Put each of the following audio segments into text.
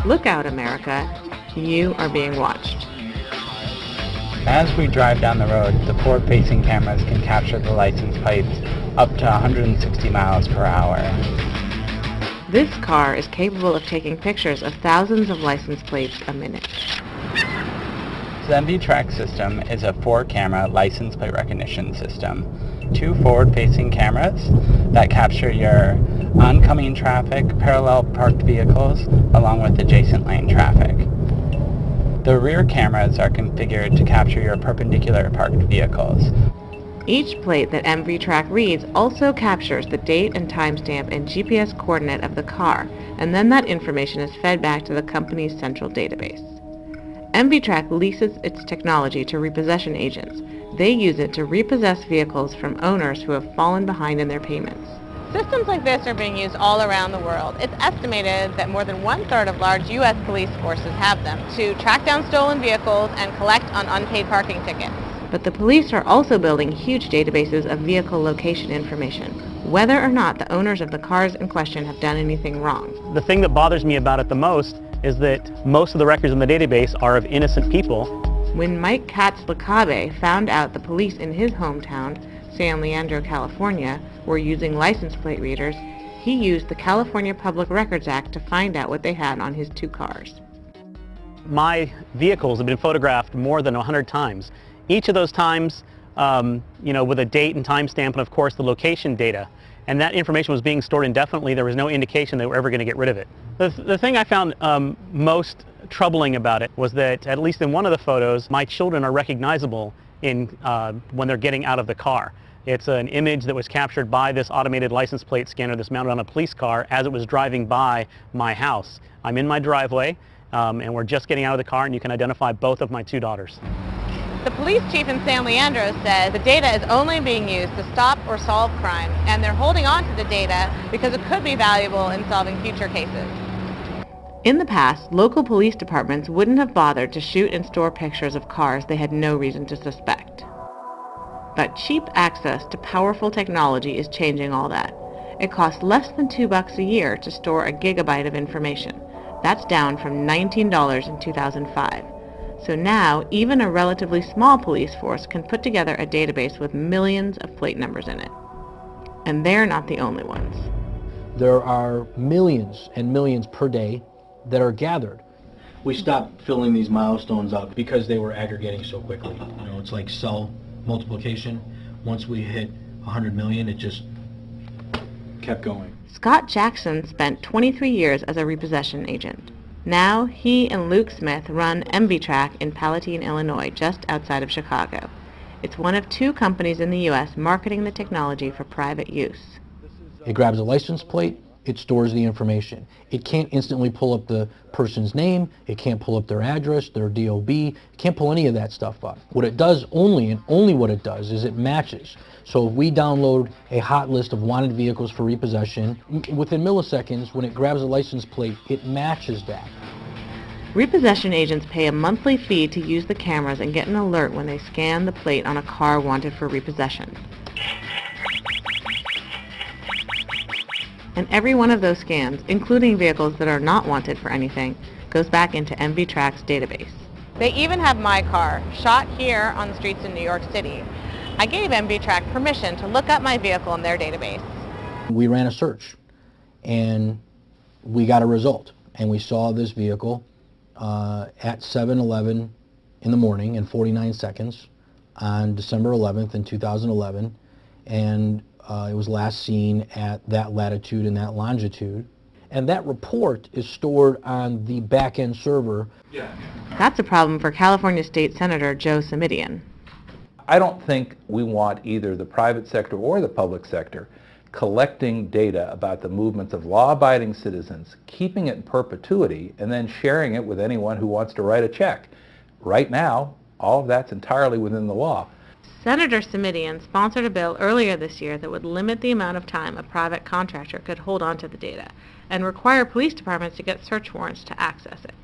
Look out, America. You are being watched. As we drive down the road, the forward-facing cameras can capture the license plates up to 160 miles per hour. This car is capable of taking pictures of thousands of license plates a minute. The MVTRAC system is a 4-camera license plate recognition system. 2 forward-facing cameras that capture your oncoming traffic, parallel parked vehicles, along with adjacent lane traffic. The rear cameras are configured to capture your perpendicular parked vehicles. Each plate that MVTRAC reads also captures the date and timestamp and GPS coordinate of the car, and then that information is fed back to the company's central database. MVTRAC leases its technology to repossession agents. They use it to repossess vehicles from owners who have fallen behind in their payments. Systems like this are being used all around the world. It's estimated that more than 1/3 of large U.S. police forces have them to track down stolen vehicles and collect on unpaid parking tickets. But the police are also building huge databases of vehicle location information, whether or not the owners of the cars in question have done anything wrong. The thing that bothers me about it the most is that most of the records in the database are of innocent people. When Mike Katz-Lacabe found out the police in his hometown, San Leandro, California, were using license plate readers, he used the California Public Records Act to find out what they had on his 2 cars. My vehicles have been photographed more than 100 times. Each of those times, with a date and timestamp and of course the location data. And that information was being stored indefinitely. There was no indication they were ever going to get rid of it. The thing I found most troubling about it was that, at least in one of the photos, my children are recognizable when they're getting out of the car. It's an image that was captured by this automated license plate scanner that's mounted on a police car as it was driving by my house. I'm in my driveway, and we're just getting out of the car, and you can identify both of my 2 daughters. The police chief in San Leandro said the data is only being used to stop or solve crime, and they're holding on to the data because it could be valuable in solving future cases. In the past, local police departments wouldn't have bothered to shoot and store pictures of cars they had no reason to suspect. But cheap access to powerful technology is changing all that. It costs less than $2 a year to store a gigabyte of information. That's down from $19 in 2005. So now, even a relatively small police force can put together a database with millions of plate numbers in it. And they're not the only ones. There are millions and millions per day that are gathered. We stopped filling these milestones up because they were aggregating so quickly. It's like cell multiplication. Once we hit 100 million, it just kept going. Scott Jackson spent 23 years as a repossession agent. Now, he and Luke Smith run MVTRAC in Palatine, Illinois, just outside of Chicago. It's one of 2 companies in the U.S. marketing the technology for private use. It grabs a license plate, it stores the information. It can't instantly pull up the person's name, it can't pull up their address, their DOB, it can't pull any of that stuff up. What it does only, and only what it does, is it matches. So if we download a hot list of wanted vehicles for repossession, within milliseconds, when it grabs a license plate, it matches that. Repossession agents pay a monthly fee to use the cameras and get an alert when they scan the plate on a car wanted for repossession. And every one of those scans, including vehicles that are not wanted for anything, goes back into MVTRAC's database. They even have my car, shot here on the streets in New York City. I gave MVTRAC permission to look up my vehicle in their database. We ran a search, and we got a result. And we saw this vehicle at 7:11 in the morning and 49 seconds on December 11th in 2011. And it was last seen at that latitude and that longitude. And that report is stored on the back-end server. That's a problem for California State Senator Joe Simidian. I don't think we want either the private sector or the public sector collecting data about the movements of law-abiding citizens, keeping it in perpetuity, and then sharing it with anyone who wants to write a check. Right now, all of that's entirely within the law. Senator Simidian sponsored a bill earlier this year that would limit the amount of time a private contractor could hold on to the data and require police departments to get search warrants to access it.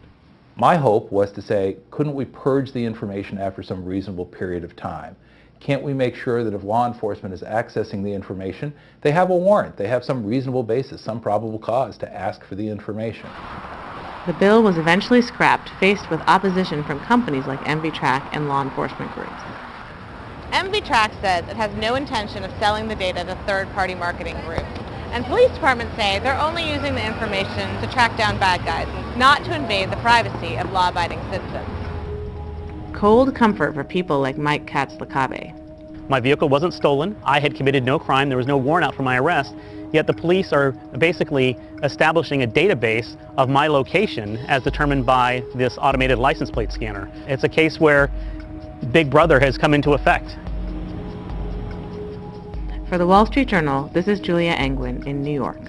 My hope was to say, couldn't we purge the information after some reasonable period of time? Can't we make sure that if law enforcement is accessing the information, they have a warrant, they have some reasonable basis, some probable cause to ask for the information? The bill was eventually scrapped, faced with opposition from companies like MVTRAC and law enforcement groups. MVTRAC says it has no intention of selling the data to third-party marketing groups. And police departments say they're only using the information to track down bad guys, not to invade the privacy of law-abiding citizens. Cold comfort for people like Mike Katz-Lacabe. My vehicle wasn't stolen. I had committed no crime. There was no warrant out for my arrest. Yet the police are basically establishing a database of my location as determined by this automated license plate scanner. It's a case where Big Brother has come into effect. For the Wall Street Journal, this is Julia Angwin in New York.